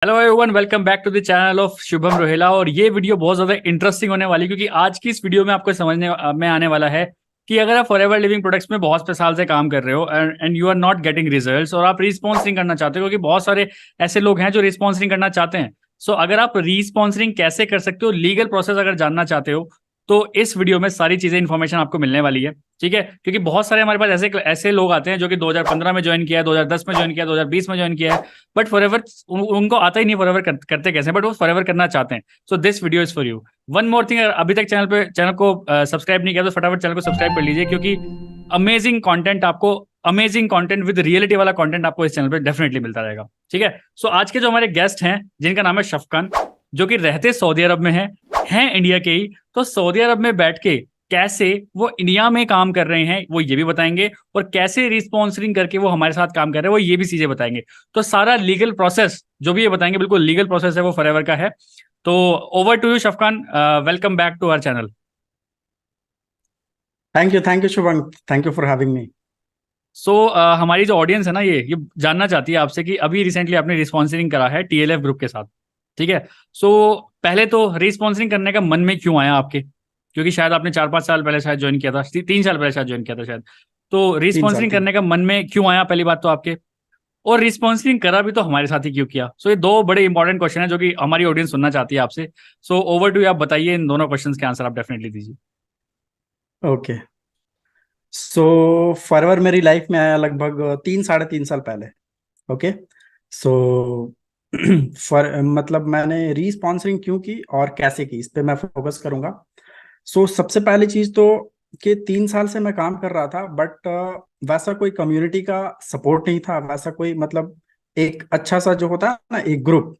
Hello everyone, welcome back to the channel of Shubham Rohela. और ये video बहुत ज़्यादा इंटरेस्टिंग होने वाली, क्योंकि आज की इस वीडियो में आपको समझने में आने वाला है कि अगर आप फॉरएवर लिविंग प्रोडक्ट्स में बहुत साल से काम कर रहे हो and you are not getting results, और आप रीस्पॉन्सरिंग करना चाहते हो, क्योंकि बहुत सारे ऐसे लोग हैं जो रीस्पॉन्सरिंग करना चाहते हैं। सो अगर आप रीस्पॉन्सरिंग कैसे कर सकते हो, लीगल प्रोसेस अगर जानना चाहते हो, तो इस वीडियो में सारी चीज़ें इन्फॉर्मेशन आपको मिलने वाली है। ठीक है, क्योंकि बहुत सारे हमारे पास ऐसे ऐसे लोग आते हैं जो कि 2015 में ज्वाइन किया है, 2010 में ज्वाइन किया, 2020 में ज्वाइन किया है, बट फॉरएवर उनको आता ही नहीं फॉरएवर करते कैसे, बट वो फॉरएवर करना चाहते हैं। So this video is for you. One more thing, अगर अभी तक चैनल को सब्सक्राइब नहीं किया तो फटाफट चैनल को सब्सक्राइब कर लीजिए, क्योंकि अमेजिंग कंटेंट विद रियलिटी वाला कंटेंट आपको इस चैनल पे डेफिनेटली मिलता रहेगा। ठीक है, सो आज के जो हमारे गेस्ट हैं, जिनका नाम है शफकान, जो कि रहते सऊदी अरब में हैं इंडिया के ही, तो सऊदी अरब में बैठ के कैसे वो इंडिया में काम कर रहे हैं वो ये भी बताएंगे, और कैसे रिस्पॉन्सरिंग करके वो हमारे साथ काम कर रहे हैं वो ये भी चीजें बताएंगे। तो सारा लीगल प्रोसेस जो भी ये बताएंगे, बिल्कुल लीगल प्रोसेस है, वो फॉरएवर का है। तो over to you Shafqan, welcome back to our channel. Thank you Shubham. Thank you for having me. So हमारी जो ऑडियंस है ना, ये जानना चाहती है आपसे कि अभी रिसेंटली आपने रिस्पॉन्सरिंग करा है टीएलएफ ग्रुप के साथ। ठीक है, सो पहले तो रिस्पॉन्सरिंग करने का मन में क्यों आया आपके? क्योंकि शायद आपने 4-5 साल पहले शायद ज्वाइन किया था, 3 साल पहले शायद ज्वाइन किया था शायद। तो तीन साल रिस्पॉन्सरिंग तीन करने का मन में क्यों आया, पहली बात तो आपके। और रिस्पॉन्सरिंग करा भी तो हमारे साथ ही क्यों किया? सो ये दो बड़े इंपॉर्टेंट क्वेश्चन है जो कि हमारी ऑडियंस सुनना चाहती है आपसे। सो ओवर टू, आप बताइए, इन दोनों क्वेश्चंस के आंसर आप डेफिनेटली दीजिए। ओके। सो फॉरएवर मेरी लाइफ में आया लगभग 3 साढ़े 3 साल पहले। ओके। सो फॉर मतलब मैंने री स्पॉन्सरिंग क्यों की और कैसे की, इस पे मैं फोकस करूंगा। सो सबसे पहली चीज तो कि 3 साल से मैं काम कर रहा था, बट वैसा कोई कम्युनिटी का सपोर्ट नहीं था, वैसा कोई मतलब एक अच्छा सा जो होता है ना, एक ग्रुप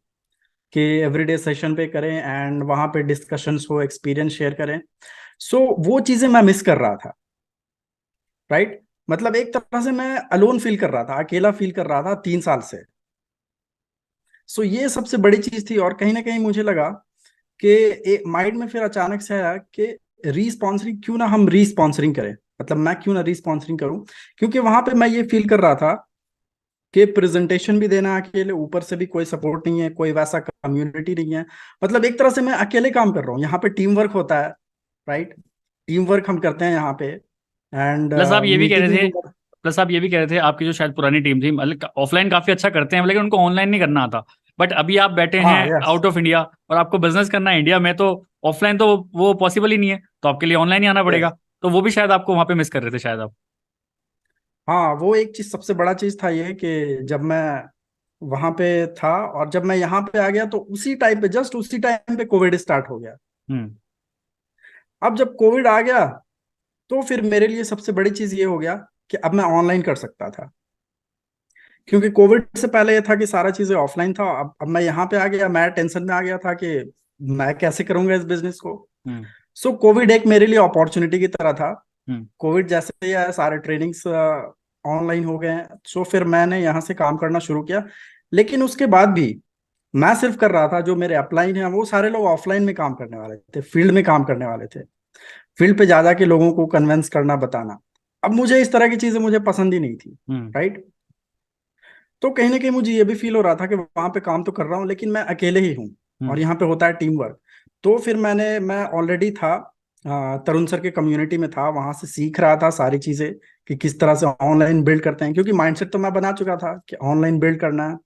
कि एवरीडे सेशन पे करें एंड वहां पे डिस्कशंस हो, एक्सपीरियंस शेयर करें। सो वो चीजें मैं मिस कर रहा था। राइट। मतलब एक तरह से मैं अलोन फील कर रहा था, अकेला फील कर रहा था 3 साल से। सो ये सबसे बड़ी चीज थी, और कहीं ना कहीं मुझे लगा कि माइंड में फिर अचानक से आया कि रीस्पॉन्सरिंग क्यों ना हम रीस्पॉन्सरिंग करें, मतलब मैं क्यों ना रीस्पॉन्सरिंग करूं। क्योंकि वहां पे मैं ये फील कर रहा था कि प्रेजेंटेशन भी देना अकेले, ऊपर से भी कोई सपोर्ट नहीं है, कोई वैसा कम्युनिटी नहीं है। मतलब एक तरह से मैं अकेले काम कर रहा हूँ। यहाँ पे टीम वर्क होता है। राइट। टीम वर्क हम करते हैं यहाँ पे। एंड प्लस आप ये भी कह रहे थे मीटिंग। प्लस आप ये भी कह रहे थे आपकी जो शायद पुरानी टीम थी, मतलब ऑफलाइन काफी अच्छा करते हैं, लेकिन उनको ऑनलाइन नहीं करना आता। बट अभी आप बैठे हैं हाँ, यस। आउट ऑफ इंडिया, और आपको बिजनेस करना है इंडिया में, तो ऑफलाइन तो वो पॉसिबल ही नहीं है, तो आपके लिए ऑनलाइन ही आना पड़ेगा। यस। तो वो भी शायद आपको वहां पे मिस कर रहे थे शायद आप। हाँ, वो एक चीज, सबसे बड़ा चीज था ये कि जब मैं वहां पे था और जब मैं यहाँ पे आ गया तो उसी टाइम पे, जस्ट उसी टाइम पे कोविड स्टार्ट हो गया। हम्म। अब जब कोविड आ गया तो फिर मेरे लिए सबसे बड़ी चीज ये हो गया कि अब मैं ऑनलाइन कर सकता था। क्योंकि कोविड से पहले ये था कि सारा चीजें ऑफलाइन था। अब मैं यहाँ पे आ गया, मैं टेंशन में आ गया था कि मैं कैसे करूंगा इस बिजनेस को। हम्म। सो कोविड एक मेरे लिए अपॉर्चुनिटी की तरह था। हम्म। कोविड जैसे ही आया, सारे ट्रेनिंग्स ऑनलाइन हो गए हैं। सो फिर मैंने यहाँ से काम करना शुरू किया। लेकिन उसके बाद भी मैं सिर्फ कर रहा था, जो मेरे अपलाइन है वो सारे लोग ऑफलाइन में काम करने वाले थे, फील्ड में काम करने वाले थे। फील्ड पे ज्यादा के लोगों को कन्विंस करना, बताना। अब मुझे इस तरह की चीजें मुझे पसंद ही नहीं थी। हम्म। राइट। तो कहीं ना कहीं मुझे ये भी फील हो रहा था कि वहां पे काम तो कर रहा हूँ लेकिन मैं अकेले ही हूँ। और हम्म। यहाँ पे होता है टीम वर्क। तो फिर मैं ऑलरेडी था, तरुण सर के कम्युनिटी में था, वहां से सीख रहा था सारी चीजें कि किस तरह से ऑनलाइन बिल्ड करते हैं, क्योंकि माइंडसेट तो मैं बना चुका था कि ऑनलाइन बिल्ड करना है।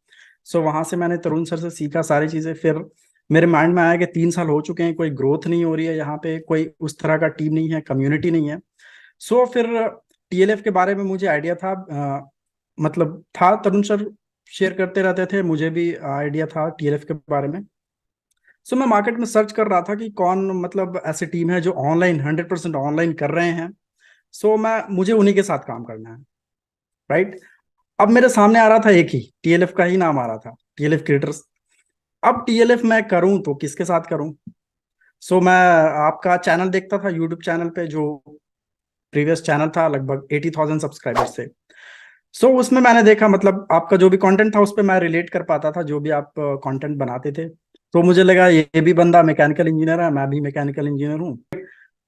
सो वहां से मैंने तरुण सर से सीखा सारी चीजें। फिर मेरे माइंड में आया कि 3 साल हो चुके हैं, कोई ग्रोथ नहीं हो रही है यहाँ पे, कोई उस तरह का टीम नहीं है, कम्युनिटी नहीं है। सो फिर टीएलएफ के बारे में मुझे आइडिया था, मतलब था, तरुण सर शेयर करते रहते थे, मुझे भी आइडिया था टीएलएफ के बारे में। सो मैं मार्केट में सर्च कर रहा था कि कौन मतलब ऐसी टीम है जो ऑनलाइन 100% ऑनलाइन कर रहे हैं। सो मैं मुझे उन्हीं के साथ काम करना है। राइट। अब मेरे सामने आ रहा था एक ही टीएलएफ का ही नाम आ रहा था, टीएलएफ क्रिएटर्स। अब टीएलएफ मैं करूं तो किसके साथ करूं। सो मैं आपका चैनल देखता था यूट्यूब चैनल पे, जो प्रीवियस चैनल था, लगभग 80,000 सब्सक्राइबर्स थे। सो उसमें मैंने देखा, मतलब आपका जो भी कंटेंट था उस पर मैं रिलेट कर पाता था, जो भी आप कंटेंट बनाते थे। तो मुझे लगा ये भी बंदा मैकेनिकल इंजीनियर है, मैं भी मैकेनिकल इंजीनियर हूँ।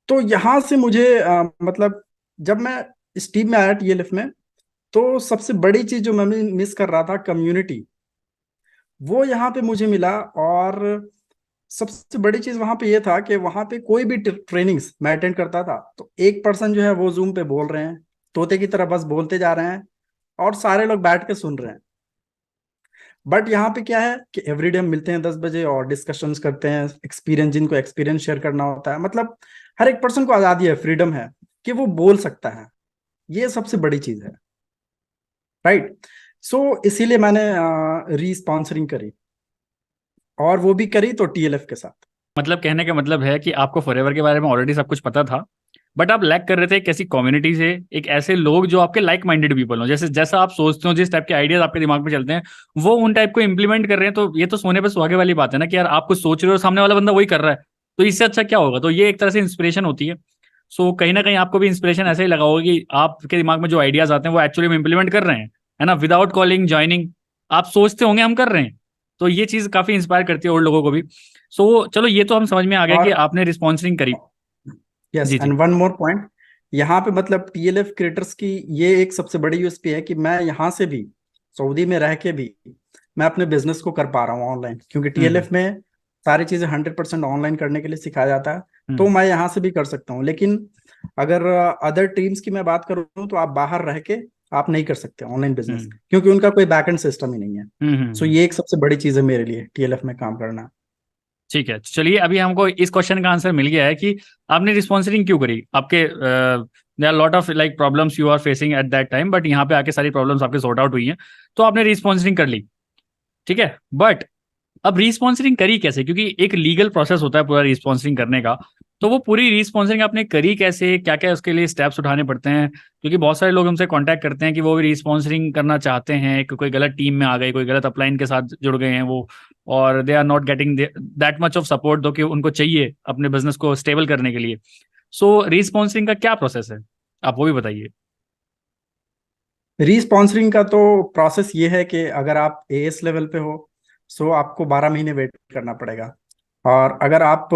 तो यहाँ से मुझे मतलब जब मैं इस टीम में आया टीएलएफ में, तो सबसे बड़ी चीज जो मैं मिस कर रहा था, कम्युनिटी। वो यहाँ पे मुझे मिला। और सबसे बड़ी चीज वहां पे ये था कि वहां पे कोई भी ट्रेनिंग्स मैं अटेंड करता था तो एक पर्सन जो है वो जूम पे बोल रहे हैं, तोते की तरह बस बोलते जा रहे हैं, और सारे लोग बैठ के सुन रहे हैं। बट यहाँ पे क्या है कि एवरीडे हम मिलते हैं 10 बजे और डिस्कशंस करते हैं, एक्सपीरियंस जिनको एक्सपीरियंस शेयर करना होता है, मतलब हर एक पर्सन को आजादी है, फ्रीडम है कि वो बोल सकता है। ये सबसे बड़ी चीज है, राइट। सो इसीलिए मैंने री स्पॉन्सरिंग करी, और वो भी करी तो टीएलएफ के साथ। मतलब कहने का मतलब है कि आपको फॉरएवर के बारे में ऑलरेडी सब कुछ पता था, बट आप लैक कर रहे थे एक ऐसी कम्युनिटी से, एक ऐसे लोग जो आपके लाइक माइंडेड पीपल हो, जैसे जैसा आप सोचते हो, जिस टाइप के आइडियाज आपके दिमाग में चलते हैं वो उन टाइप को इंप्लीमेंट कर रहे हैं। तो ये तो सोने पे सुहागे वाली बात है ना कि यार आप कुछ सोच रहे हो, सामने वाला बंदा वही कर रहा है, तो इससे अच्छा क्या होगा। तो ये एक तरह से इंस्पिरेशन होती है। सो कहीं ना कहीं आपको भी इंस्पिरेशन ऐसे ही लगा होगा कि आपके दिमाग में जो आइडियाज आते हैं वो एक्चुअली में इंप्लीमेंट कर रहे हैं, है ना, विदाउट कॉलिंग ज्वाइनिंग। आप सोचते होंगे हम कर रहे हैं, तो ये चीज काफी इंस्पायर करती है और लोगों को भी। सो चलो ये तो हम समझ में आ गया कि और आपने रिस्पॉन्सिंग करी। यस, जी एंड जी। वन मोर पॉइंट, यहाँ पे मतलब टीएलएफ क्रिएटर्स की ये एक सबसे बड़ी यूएसपी है कि मैं यहाँ से भी, सऊदी में रह के भी, मैं अपने बिजनेस को कर पा रहा हूँ ऑनलाइन, क्योंकि हम्म टीएलएफ में सारी चीजें 100% ऑनलाइन करने के लिए सिखाया जाता है। तो हम्म मैं यहाँ से भी कर सकता हूँ, लेकिन अगर अदर टीम्स की मैं बात करूँ तो आप बाहर रह के आप नहीं कर सकते ऑनलाइन बिजनेस, हम्म क्योंकि उनका कोई बैकएंड सिस्टम ही नहीं है। सो हम्म। ये एक सबसे बड़ी चीज है मेरे लिए टीएलएफ में काम करना। ठीक है, चलिए अभी हमको इस क्वेश्चन का आंसर मिल गया है कि आपने रिस्पॉन्सिंग क्यों करी। आपके there are lot of like problems you are facing at that time, but यहाँ पे आके सारी प्रॉब्लम्स आपके सॉर्ट आउट हुई हैं, तो आपने रिस्पॉन्सिंग कर ली। ठीक है, बट अब रीस्पॉन्सरिंग करी कैसे, क्योंकि एक लीगल प्रोसेस होता है पूरा रीस्पॉन्सरिंग करने का। तो वो पूरी रीस्पॉन्सरिंग आपने करी कैसे, क्या क्या उसके लिए स्टेप्स उठाने पड़ते हैं, क्योंकि बहुत सारे लोग हमसे कांटेक्ट करते हैं कि वो भी रीस्पॉन्सरिंग करना चाहते हैं कि कोई गलत टीम में आ गए, कोई गलत अपलाइन के साथ जुड़ गए हैं वो, और they are not getting that much of support दो कि उनको चाहिए अपने बिजनेस को स्टेबल करने के लिए। सो रीस्पॉन्सरिंग का क्या प्रोसेस है, आप वो भी बताइए। रीस्पॉन्सरिंग का तो प्रोसेस ये है कि अगर आप एएस लेवल पे हो, सो आपको 12 महीने वेट करना पड़ेगा। और अगर आप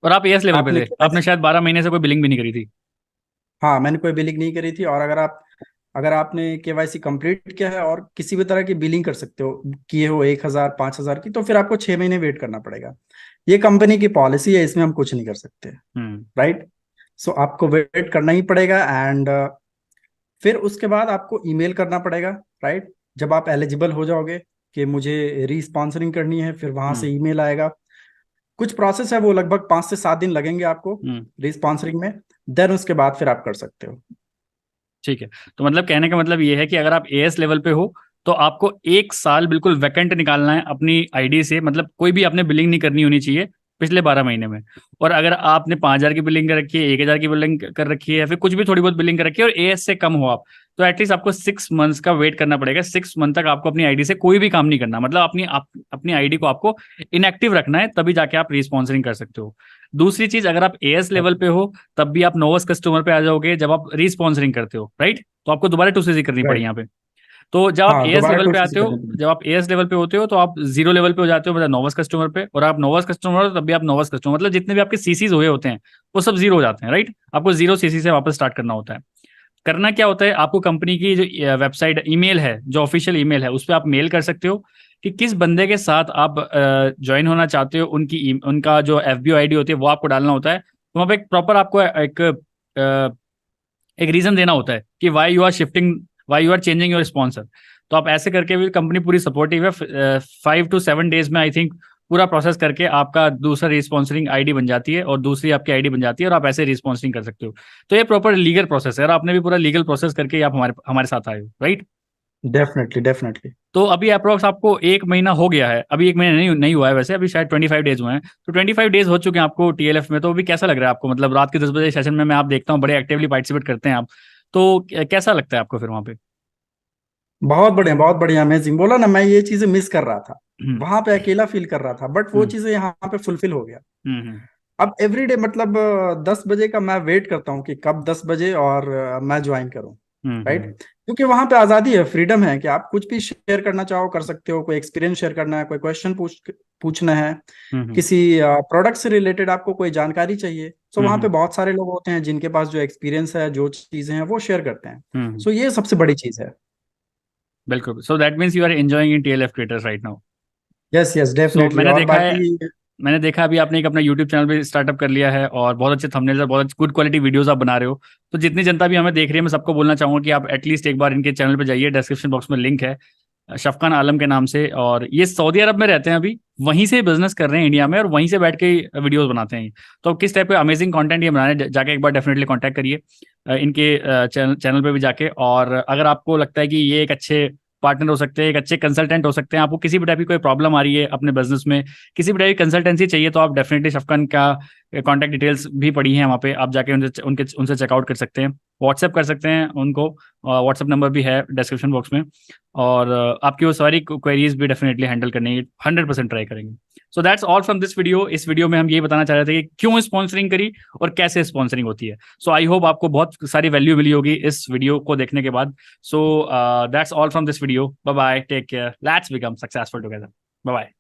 और आप एएस लेवल पे आपने थे, आपने शायद 12 महीने से कोई बिलिंग भी नहीं करी थी। हाँ, मैंने कोई बिलिंग नहीं करी थी। और अगर आपने केवाईसी कंप्लीट किया है और किसी भी तरह की बिलिंग कर सकते हो, किए हो 1,000 5,000 की, तो फिर आपको 6 महीने वेट करना पड़ेगा। ये कंपनी की पॉलिसी है, इसमें हम कुछ नहीं कर सकते, हम्म राइट। सो आपको वेट करना ही पड़ेगा। एंड फिर उसके बाद आपको ईमेल करना पड़ेगा, राइट। जब आप एलिजिबल हो जाओगे कि मुझे री करनी है, फिर वहां हम्म से ईमेल आएगा। कुछ प्रोसेस है, वो लगभग 5 से 7 दिन लगेंगे आपको हम्म। री में। देन उसके बाद फिर आप कर सकते हो। ठीक है, तो मतलब कहने का मतलब ये है कि अगर आप एएस लेवल पे हो तो आपको 1 साल बिल्कुल वैकेंट निकालना है अपनी आईडी से, मतलब कोई भी आपने बिलिंग नहीं करनी होनी चाहिए पिछले 12 महीने में। और अगर आपने 5,000 की बिलिंग कर रखी है, 1,000 की बिलिंग कर रखी है, या फिर कुछ भी थोड़ी बहुत बिलिंग कर रखी है और एएस से कम हो आप, तो एटलीस्ट आपको 6 मंथ्स का वेट करना पड़ेगा। 6 मंथ तक आपको अपनी आईडी से कोई भी काम नहीं करना, मतलब अपनी आईडी को आपको इनएक्टिव रखना है, तभी जाके आप रीस्पॉन्सरिंग कर सकते हो। दूसरी चीज, अगर आप एएस लेवल पे हो तब भी आप नोवस कस्टमर पे आ जाओगे जब आप रीस्पॉन्सरिंग करते हो, राइट। तो आपको दोबारा टू सीसी करनी पड़ी राइट। यहाँ पे। तो जब आप हाँ, एएस दोबारा लेवल पे टूसी आते हो, करनी पड़ेगी। जब आप एएस लेवल पे होते हो तो आप जीरो लेवल पे हो जाते हो, मतलब नोवस कस्टमर पे, और आप नोवस कस्टमर हो तब भी आप नोवस कस्टमर, मतलब जितने भी आपके सीसीज हुए होते हैं वो सब जीरो हो जाते हैं, राइट। आपको जीरो सीसी से वापस स्टार्ट करना होता है। करना क्या होता है, आपको कंपनी की जो वेबसाइट ईमेल है, जो ऑफिशियल ईमेल है, उस पर आप मेल कर सकते हो कि किस बंदे के साथ आप ज्वाइन होना चाहते हो। उनका जो एफबीओ आईडी होती है वो आपको डालना होता है। तो वहाँ पे एक प्रॉपर आपको एक रीजन देना होता है कि why you are shifting, why you are changing your sponsor. तो आप ऐसे करके भी, कंपनी पूरी सपोर्टिव है। 5 to 7 डेज में आई थिंक पूरा प्रोसेस करके आपका दूसरा रिस्पॉन्सरिंग आईडी बन जाती है और दूसरी आपकी आईडी बन जाती है, और आप ऐसे रिस्पॉन्सरिंग कर सकते हो। तो ये प्रॉपर लीगल प्रोसेस है, और आपने भी पूरा लीगल प्रोसेस करके ही आप हमारे हमारे साथ आए हो, राइट। Definitely, definitely. तो अभी अप्रोक्स आपको 1 महीना हो गया है, अभी 1 महीना नहीं नहीं हुआ है वैसे, अभी शायद 25 डेज हुए हैं। तो 25 डेज हो चुके हैं आपको टीएलएफ में, तो अभी कैसा लग रहा है आपको, मतलब रात के 10 बजे सेशन में मैं आप देखता हूँ बड़े एक्टिवली पार्टिसिपेट करते हैं आप, तो कैसा लगता है आपको फिर वहाँ पे। बहुत बढ़िया, बहुत बढ़िया, अमेजिंग। बोला ना, मैं ये चीजें मिस कर रहा था, हम्म वहां पे अकेला फील कर रहा था, बट वो हम्म चीजें यहाँ पे फुलफिल हो गया। हम्म। अब एवरीडे मतलब 10 बजे का मैं वेट करता हूँ कि कब 10 बजे और मैं ज्वाइन करूँ, राइट। हम्म। क्योंकि वहां पे आजादी है, फ्रीडम है कि आप कुछ भी शेयर करना चाहो कर सकते हो। कोई एक्सपीरियंस शेयर करना है, कोई क्वेश्चन पूछना है, हम्म किसी प्रोडक्ट से रिलेटेड आपको कोई जानकारी चाहिए, सो वहां पे हम्म बहुत सारे लोग होते हैं जिनके पास जो एक्सपीरियंस है, जो चीजें हैं वो शेयर करते हैं। हम्म। सो ये सबसे बड़ी चीज है। बिल्कुल, so that means you are enjoying in TLF creators right now. Yes yes, so definitely. और बाकी मैंने देखा अभी आपने एक अपना यूट्यूब चैनल पे स्टार्टअप कर लिया है और बहुत अच्छे थंबनेल्स और बहुत गुड क्वालिटी वीडियोस आप बना रहे हो। तो जितनी जनता भी हमें देख रही है, मैं सबको बोलना चाहूंगा कि आप एटलीस्ट एक बार इनके चैनल पे जाइए, डिस्क्रिप्शन बॉक्स में लिंक है, शफकान आलम के नाम से। और ये सऊदी अरब में रहते हैं अभी, वहीं से बिजनेस कर रहे हैं इंडिया में, और वहीं से बैठ के वीडियोस बनाते हैं। तो किस टाइप का अमेजिंग कंटेंट ये बना रहे हैं, जाके एक बार डेफिनेटली कांटेक्ट करिए इनके चैनल पे भी जाके। और अगर आपको लगता है कि ये एक अच्छे पार्टनर हो सकते हैं, एक अच्छे कंसल्टेंट हो सकते हैं, आपको किसी भी टाइप की कोई प्रॉब्लम आ रही है अपने बिजनेस में, किसी भी टाइप की कंसल्टेंसी चाहिए, तो आप डेफिनेटली शफकान का कॉन्टैक्ट डिटेल्स भी पड़ी हैं वहाँ पे, आप जाके उनसे चेकआउट कर सकते हैं, व्हाट्सएप कर सकते हैं उनको। व्हाट्सएप नंबर भी है डिस्क्रिप्शन बॉक्स में। और आपकी वो सारी क्वेरीज भी डेफिनेटली हैंडल करने की 100% ट्राई करेंगे। सो that's all from this video. इस वीडियो में हम यही बताना चाह रहे थे कि क्यों स्पॉन्सरिंग करी और कैसे स्पॉन्सरिंग होती है। सो आई होप आपको बहुत सारी वैल्यू मिली होगी इस वीडियो को देखने के बाद। So that's all from this video. Bye bye, take care, let's become successful together. Bye bye.